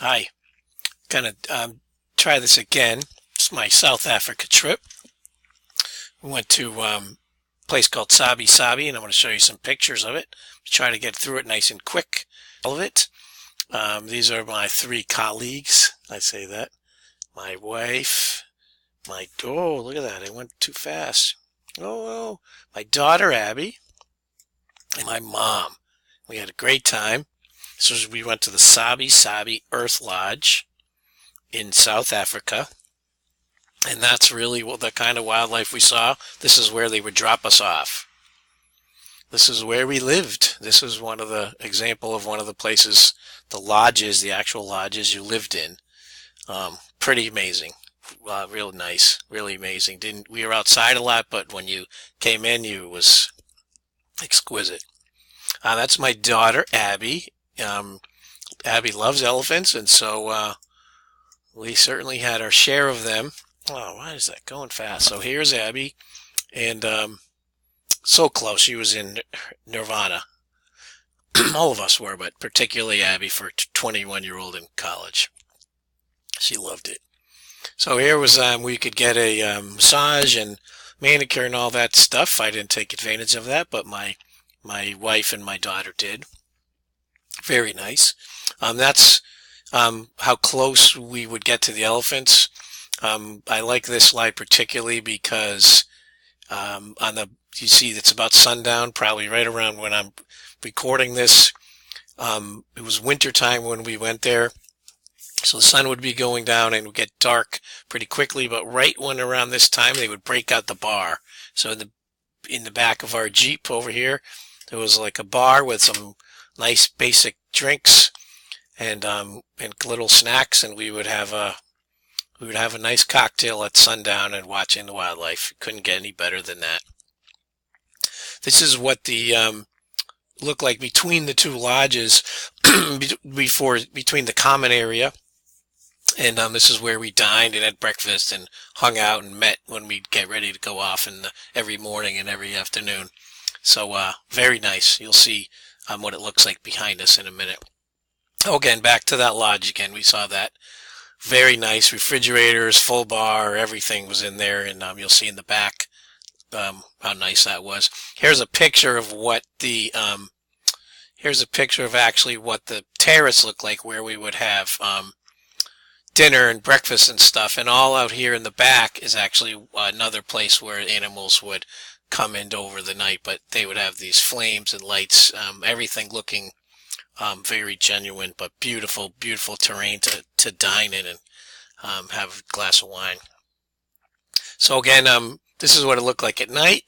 Hi, gonna try this again. It's my South Africa trip. We went to a place called Sabi, and I'm going to show you some pictures of it. Try to get through it nice and quick. All of it. These are my three colleagues. I say that. My wife. Look at that. I went too fast. Oh, my daughter Abby and my mom. We had a great time. We went to the Sabi Earth Lodge in South Africa. And that's really what the kind of wildlife we saw. This is where they would drop us off. This is where we lived. This is one of the example of one of the places, the lodges, the actual lodges you lived in. Pretty amazing. Real nice, really amazing. We were outside a lot, but when you came in, you was exquisite. That's my daughter, Abby. Abby loves elephants, and so we certainly had our share of them. Oh, why is that going fast? So here's Abby, and so close. She was in Nirvana. All of us were, but particularly Abby for a 21-year-old in college. She loved it. So here was we could get a massage and manicure and all that stuff. I didn't take advantage of that, but my wife and my daughter did. Very nice. That's how close we would get to the elephants. I like this slide particularly because you see it's about sundown, probably right around when I'm recording this. It was winter time when we went there, so the sun would be going down and it would get dark pretty quickly, but right when around this time they would break out the bar. So in the back of our Jeep over here, there was like a bar with some nice basic drinks and little snacks, and we would have a nice cocktail at sundown and watching the wildlife. Couldn't get any better than that. This is what the looked like between the two lodges between the common area. And this is where we dined and had breakfast and hung out and met when we'd get ready to go off every morning and every afternoon. So very nice. You'll see what it looks like behind us in a minute. Oh, again, back to that lodge again. We saw that. Very nice. Refrigerators, full bar, everything was in there. And you'll see in the back how nice that was. Here's a picture of here's a picture of actually what the terrace looked like, where we would have dinner and breakfast and stuff. And all out here in the back is actually another place where animals would come in over the night, but they would have these flames and lights, everything looking very genuine, but beautiful, beautiful terrain to dine in and have a glass of wine. So again, this is what it looked like at night.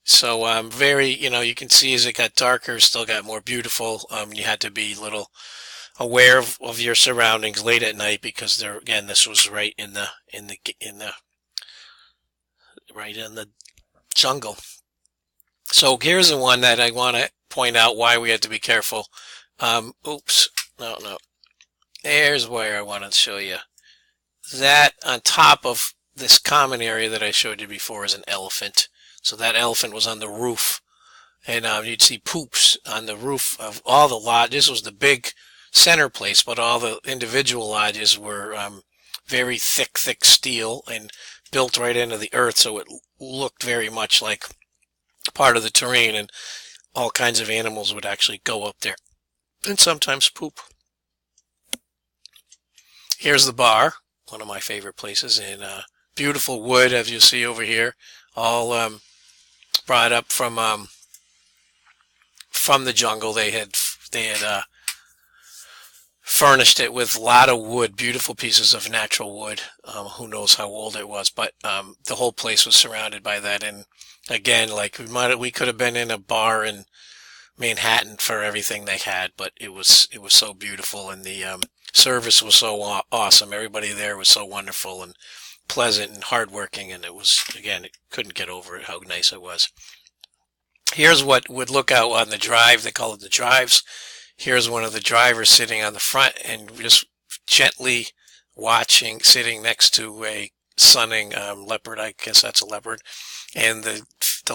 So very, you can see as it got darker, still got more beautiful. You had to be a little aware of your surroundings late at night because this was right in the jungle. So here's the one that I want to point out why we had to be careful. Oops, no. There's where I want to show you. That on top of this common area that I showed you before is an elephant. So that elephant was on the roof, and you'd see poops on the roof of all the lodges. This was the big center place, but all the individual lodges were very thick steel and built right into the earth, so it looked very much like part of the terrain, and all kinds of animals would actually go up there and sometimes poop. Here's the bar, one of my favorite places in beautiful wood, as you see over here, all brought up from the jungle. They had furnished it with a lot of wood, beautiful pieces of natural wood. Who knows how old it was, but the whole place was surrounded by that. And again, like we could have been in a bar in Manhattan for everything they had, but it was so beautiful, and the service was so awesome. Everybody there was so wonderful and pleasant and hardworking, and it couldn't get over it how nice it was. Here's what would look out on the drive. They call it the drives. Here's one of the drivers sitting on the front and just gently watching, sitting next to a sunning leopard. I guess that's a leopard. And the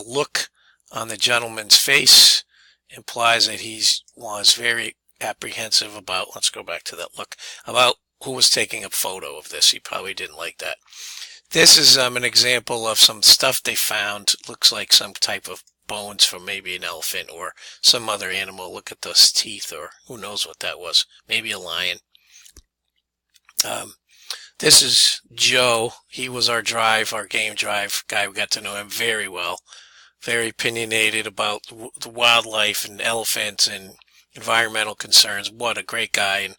look on the gentleman's face implies that he was very apprehensive about, let's go back to that look, about who was taking a photo of this. He probably didn't like that. This is an example of some stuff they found. Looks like some type of bones from maybe an elephant or some other animal. Look at those teeth, or who knows what that was. Maybe a lion. This is Joe. He was our game drive guy. We got to know him very well. Very opinionated about the wildlife and elephants and environmental concerns. What a great guy. And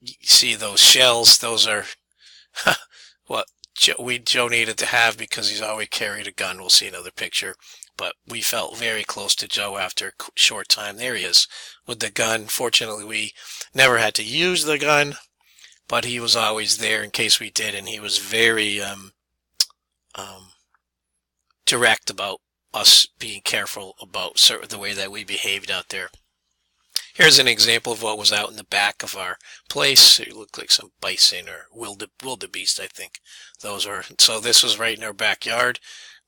you see those shells, those are what Joe needed to have because he's always carried a gun. We'll see another picture. But we felt very close to Joe after a short time. There he is with the gun. Fortunately, we never had to use the gun, but he was always there in case we did, and he was very direct about us being careful about the way that we behaved out there. Here's an example of what was out in the back of our place. It looked like some bison or wildebeest, I think. So this was right in our backyard.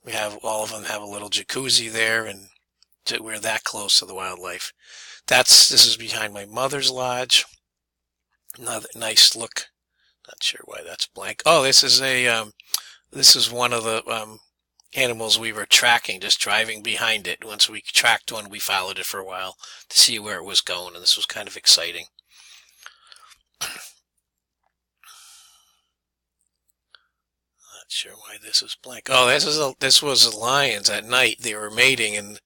We have, all of them have a little jacuzzi there, and we're that close to the wildlife. This is behind my mother's lodge. Another nice look. Not sure why that's blank. Oh, this is one of the animals we were tracking, just driving behind it. Once we tracked one, we followed it for a while to see where it was going, and this was kind of exciting. Not sure why this is blank. Oh, this was lions at night. They were mating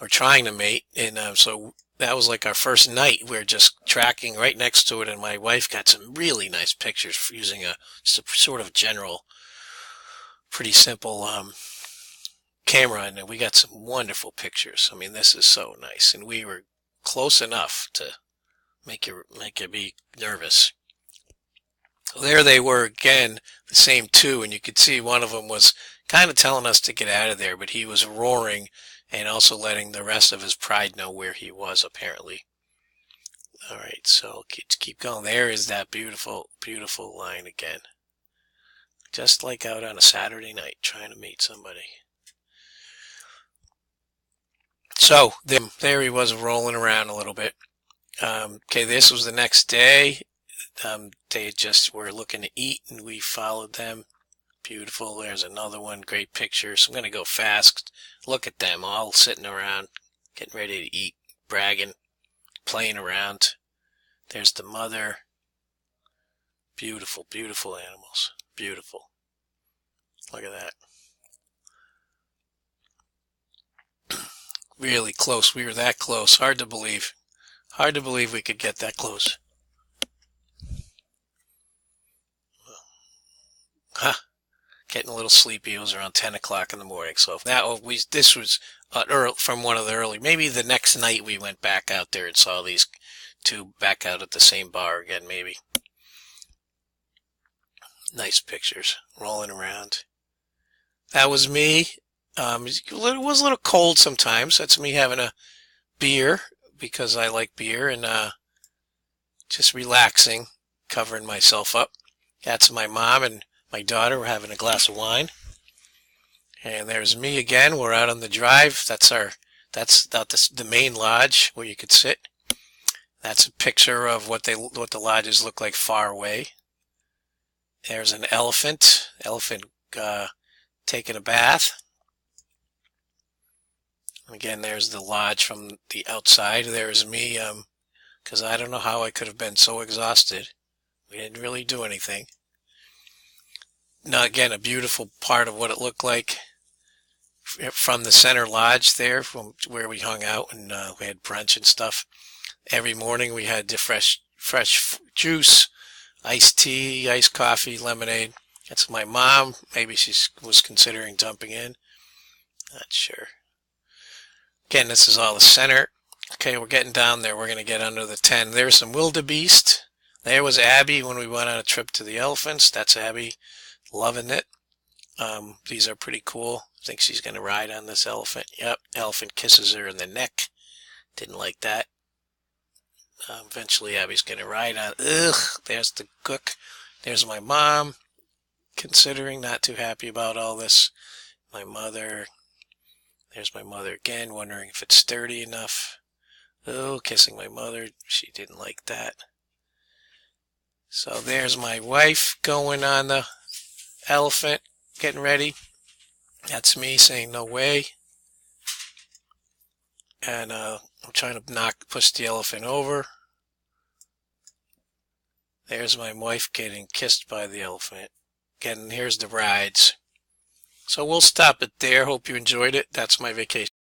or trying to mate, and so that was like our first night. We were just tracking right next to it, and my wife got some really nice pictures using a sort of general, pretty simple camera, and we got some wonderful pictures. I mean, this is so nice, and we were close enough to make you be nervous. There they were again, the same two, and you could see one of them was kind of telling us to get out of there, but he was roaring and also letting the rest of his pride know where he was, apparently. All right, so keep going. There is that beautiful, beautiful line again. Just like out on a Saturday night trying to meet somebody. So there he was rolling around a little bit. Okay, this was the next day. They just were looking to eat, and we followed them. Beautiful. There's another one. Great picture. So I'm going to go fast. Look at them all sitting around, getting ready to eat, bragging, playing around. There's the mother. Beautiful, beautiful animals. Beautiful. Look at that. Really close. We were that close. Hard to believe. Hard to believe we could get that close. Huh. Getting a little sleepy. It was around 10 o'clock in the morning. So this was from one of the early, maybe the next night we went back out there and saw these two back out at the same bar again, maybe. Nice pictures. Rolling around. That was me. It was a little cold sometimes. That's me having a beer because I like beer, and just relaxing, covering myself up. That's my mom and my daughter. We're having a glass of wine. And there's me again. We're out on the drive. That's the main lodge where you could sit. That's a picture of what the lodges look like far away. There's an elephant taking a bath. Again, there's the lodge from the outside. There's me, because I don't know how I could have been so exhausted. We didn't really do anything. Now, again, a beautiful part of what it looked like from the center lodge there, from where we hung out, and we had brunch and stuff. Every morning we had the fresh juice, iced tea, iced coffee, lemonade. That's my mom. Maybe she was considering jumping in. Not sure. Again, this is all the center. Okay, we're getting down there. We're going to get under the 10. There's some wildebeest. There was Abby when we went on a trip to the elephants. That's Abby. Loving it. These are pretty cool. I think she's going to ride on this elephant. Yep, elephant kisses her in the neck. Didn't like that. Eventually Abby's going to ride on. Ugh, there's the cook. There's my mom, considering, not too happy about all this. My mother. There's my mother again, wondering if it's sturdy enough. Oh, kissing my mother. She didn't like that. So there's my wife going on the elephant, getting ready. That's me saying no way. And I'm trying to push the elephant over. There's my wife getting kissed by the elephant. Again, here's the rides. So we'll stop it there. Hope you enjoyed it. That's my vacation.